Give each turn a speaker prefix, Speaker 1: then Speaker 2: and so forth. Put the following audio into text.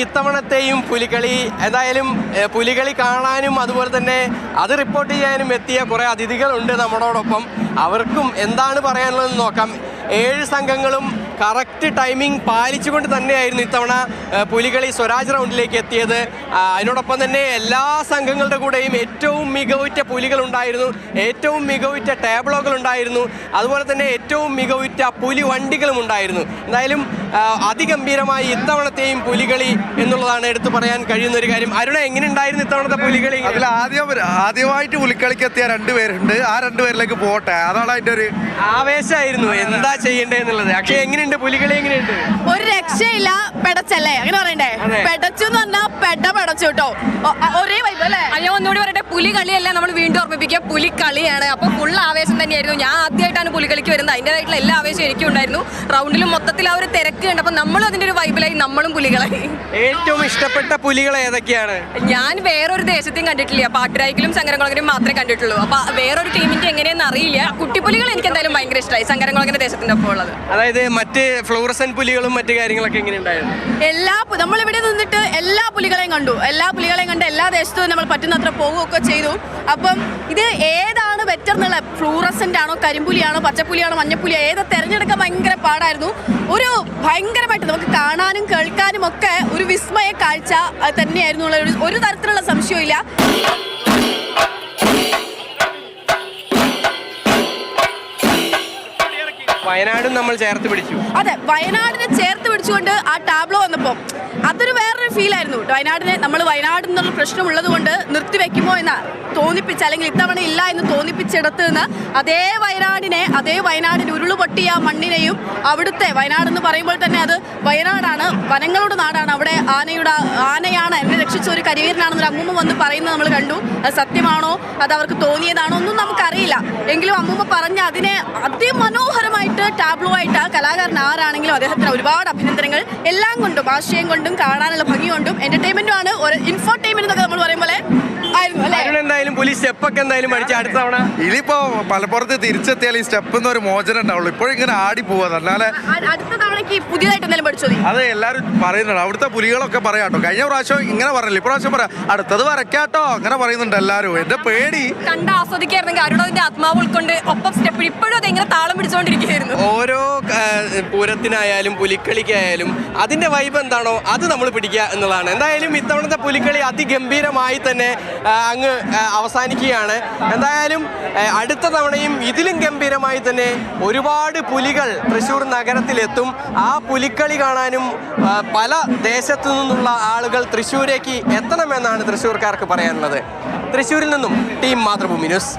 Speaker 1: ഇത്തവണത്തെയും പുലികളി എന്തായാലും പുലികളി കാണാനും അതുപോലെ തന്നെ അത് റിപ്പോർട്ട് ചെയ്യാനും എത്തിയ കുറേ അതിഥികളുണ്ട് നമ്മളോടൊപ്പം. അവർക്കും എന്താണ് പറയാനുള്ളതെന്ന് നോക്കാം. 7 സംഘങ്ങളും കറക്റ്റ് ടൈമിംഗ് പാലിച്ചുകൊണ്ട് തന്നെയായിരുന്നു ഇത്തവണ പുലികളി സ്വരാജ് റൗണ്ടിലേക്ക് എത്തിയത്. അതിനോടൊപ്പം തന്നെ എല്ലാ സംഘങ്ങളുടെ കൂടെയും ഏറ്റവും മികവുറ്റ പുലികളുണ്ടായിരുന്നു, ഏറ്റവും മികവുറ്റ ടേബിളുകൾ ഉണ്ടായിരുന്നു, അതുപോലെ തന്നെ ഏറ്റവും മികവുറ്റ പുലി വണ്ടികളും ഉണ്ടായിരുന്നു. എന്തായാലും അതിഗംഭീരമായി ഇത്തവണത്തെയും പുലികളി എന്നുള്ളതാണ് എടുത്തു പറയാൻ കഴിയുന്ന ഒരു കാര്യം. അരുണ, എങ്ങനെ ഉണ്ടായിരുന്നു ഇത്തവണത്തെ പുലികളി?
Speaker 2: അതിൽ ആദ്യമായിട്ട് പുലിക്കളിക്ക് എത്തിയ 2 പേരുണ്ട്. ആ 2 പേരിലേക്ക് പോട്ടെ, അതാണ് അതിന്റെ ഒരു
Speaker 1: ആവേശമായിരുന്നു എന്താ ചെയ്യേണ്ടതെന്നുള്ളത്. പക്ഷേ എങ്ങനെയുണ്ട് പുലികളി? എങ്ങനെയുണ്ട്?
Speaker 3: ഒരു രക്ഷയില്ല. പെടച്ചല്ലേ അങ്ങനെ പറയണ്ടേ? പെടച്ചു എന്ന് പറഞ്ഞാൽ പെടച്ചു കേട്ടോ. ഒരേ വൈബ് അല്ലേ?
Speaker 4: അയ്യോ, ഒന്നുകൂടി പറയട്ടെ, പുലി കളിയല്ല, നമ്മൾ വീണ്ടും ഓർമ്മിപ്പിക്കുക, പുലി കളിയാണ്. അപ്പോൾ ഫുൾ ആവേശം തന്നെയായിരുന്നു. ഞാൻ ആദ്യമായിട്ടാണ് പുലികളിക്ക് വരുന്നത്. അതിൻ്റെതായിട്ടുള്ള എല്ലാ ആവേശം എനിക്കും ഉണ്ടായിരുന്നു. റൗണ്ടിലും മൊത്തത്തിൽ ആ ഒരു തിരക്ക് കണ്ടപ്പോൾ നമ്മളും അതിന്റെ ഒരു വൈബിലായി, നമ്മളും പുലികളായി.
Speaker 1: ഏറ്റവും ഇഷ്ടപ്പെട്ട പുലികൾ ഏതൊക്കെയാണ്?
Speaker 4: ഞാൻ വേറൊരു ദേശത്തെയും കണ്ടിട്ടില്ല. പാട്ടുരായ്ക്കലും ശങ്കരംകുളങ്ങരയും മാത്രമേ കണ്ടിട്ടുള്ളൂ. അപ്പൊ വേറൊരു ടീമിന്റെ എങ്ങനെയെന്ന് അറിയില്ല. കുട്ടിപ്പുലികൾ എനിക്ക് എന്തായാലും ഭയങ്കര ഇഷ്ടമായി, ശങ്കരംകുളങ്ങര ദേശത്തിന്റെ ഒപ്പം ഉള്ളത്.
Speaker 1: അതായത് മറ്റ് ഫ്ലൂറസൻ പുലികളും മറ്റു കാര്യങ്ങളൊക്കെ എങ്ങനെയുണ്ടായിരുന്നു?
Speaker 3: നമ്മളിവിടെ നിന്നിട്ട് എല്ലാ പുലികളെയും കണ്ടു. എല്ലാ പുലികളെയും കണ്ട് എല്ലാ ദേശത്തും നമ്മൾ പറ്റുന്നത്ര പോവുകയൊക്കെ ചെയ്തു. അപ്പം ഇത് ഏതാണ് ബെറ്റർ എന്നുള്ള, ഫ്ലൂറസെന്റ് ആണോ, കരിമ്പുലിയാണോ, പച്ചപ്പുലിയാണോ, മഞ്ഞപ്പുലിയോ, ഏത് തെരഞ്ഞെടുക്കാൻ ഭയങ്കര പാടായിരുന്നു. ഒരു ഭയങ്കരമായിട്ട് നമുക്ക് കാണാനും കേൾക്കാനും ഒക്കെ ഒരു വിസ്മയ കാഴ്ച തന്നെയായിരുന്നു. ഒരു തരത്തിലുള്ള സംശയമില്ല.
Speaker 1: വയനാടും നമ്മൾ ചേർത്ത് പിടിച്ചു.
Speaker 3: അതെ, വയനാടിനെ ചേർത്ത് പിടിച്ചുകൊണ്ട് ആ ടാബ്ലോ വന്നപ്പോൾ അതൊരു വേറൊരു ഫീലായിരുന്നു. നമ്മൾ വയനാട് എന്നുള്ള പ്രശ്നമുള്ളത് കൊണ്ട് നിർത്തിവെക്കുമോ എന്ന് തോന്നിപ്പിച്ച്, അല്ലെങ്കിൽ ഇത്തവണ ഇല്ല എന്ന് തോന്നിപ്പിച്ചെടുത്ത് നിന്ന് അതേ വയനാടിന് ഉരുളുപൊട്ടിയ മണ്ണിനെയും, അവിടുത്തെ വയനാട് എന്ന് പറയുമ്പോൾ തന്നെ അത് വയനാടാണ്, വനങ്ങളുടെ നാടാണ്. അവിടെ ആനയാണ് എന്നെ രക്ഷിച്ച ഒരു കരിവീരനാണെന്നൊരു അമ്മൂമ്മ വന്ന് പറയുന്നത് നമ്മൾ കണ്ടു. അത് സത്യമാണോ, അത് അവർക്ക് തോന്നിയതാണോ ഒന്നും നമുക്കറിയില്ല. എങ്കിലും അമ്മൂമ്മ പറഞ്ഞ അതിനെ അതിമനോഹരമായിട്ട് ടാബ്ലോ ആയിട്ട് ആ കലാകാരൻ ആരാണെങ്കിലും അദ്ദേഹത്തിന് ഒരുപാട് അഭിനന്ദനങ്ങൾ. എല്ലാം കൊണ്ടും, ആശയം കൊണ്ടും, കാണാനുള്ള ഭംഗി കൊണ്ടും, എന്റർടൈൻമെന്റും ആണ്. ഒരു ഇൻഫോർടൈൻമെന്റ് എന്നൊക്കെ നമ്മൾ പറയും പോലെ
Speaker 1: എന്തായാലും പോലീസ് സ്റ്റെപ്പൊക്കെ എന്തായാലും അടിച്ച് അടുത്ത തവണ
Speaker 2: ഇതിപ്പോ മലപ്പുറത്ത് തിരിച്ചെത്തിയാൽ ഈ സ്റ്റെപ്പ് ഒരു മോചനം ഉണ്ടാവുള്ളൂ. ഇപ്പോഴും ഇങ്ങനെ ആടി പോവാ. അല്ലാതെ
Speaker 3: അടുത്ത തവണക്ക് പുതിയതായിട്ട് എന്തെങ്കിലും പഠിച്ചോ?
Speaker 2: അത് എല്ലാവരും പറയുന്നുണ്ട്. അവിടുത്തെ പുലികളൊക്കെ പറയാട്ടോ. കഴിഞ്ഞ പ്രാവശ്യം ഇങ്ങനെ പറഞ്ഞില്ല, ഇപ്രാവശ്യം പറയാം അടുത്തത് വരയ്ക്കാട്ടോ, അങ്ങനെ പറയുന്നുണ്ട് എല്ലാവരും. എന്റെ പേടി
Speaker 4: കണ്ട് ആസ്വദിക്കായിരുന്നെങ്കിൽ അരുണതിന്റെ ആത്മാവ് ഉൾക്കൊണ്ട് ഒപ്പം സ്റ്റെപ്പ് ഇപ്പോഴും അതെങ്ങനെ താളം പിടിച്ചുകൊണ്ടിരിക്കുകയായിരുന്നു.
Speaker 1: ഓരോ പൂരത്തിനായാലും പുലിക്കളിക്കായാലും അതിന്റെ വൈബ് എന്താണോ അത് നമ്മൾ പിടിക്കുക എന്നുള്ളതാണ്. എന്തായാലും ഇത്തവണത്തെ പുലിക്കളി അതിഗംഭീരമായി തന്നെ അങ്ങ് അവസാനിക്കുകയാണ്. എന്തായാലും അടുത്ത തവണയും ഇതിലും ഗംഭീരമായി തന്നെ ഒരുപാട് പുലികൾ തൃശ്ശൂർ നഗരത്തിലെത്തും. ആ പുലിക്കളി കാണാനും പല ദേശത്തു നിന്നുള്ള ആളുകൾ തൃശ്ശൂരേക്ക് എത്തണമെന്നാണ് തൃശ്ശൂർക്കാർക്ക് പറയാനുള്ളത്. തൃശ്ശൂരിൽ നിന്നും ടീം മാതൃഭൂമി ന്യൂസ്.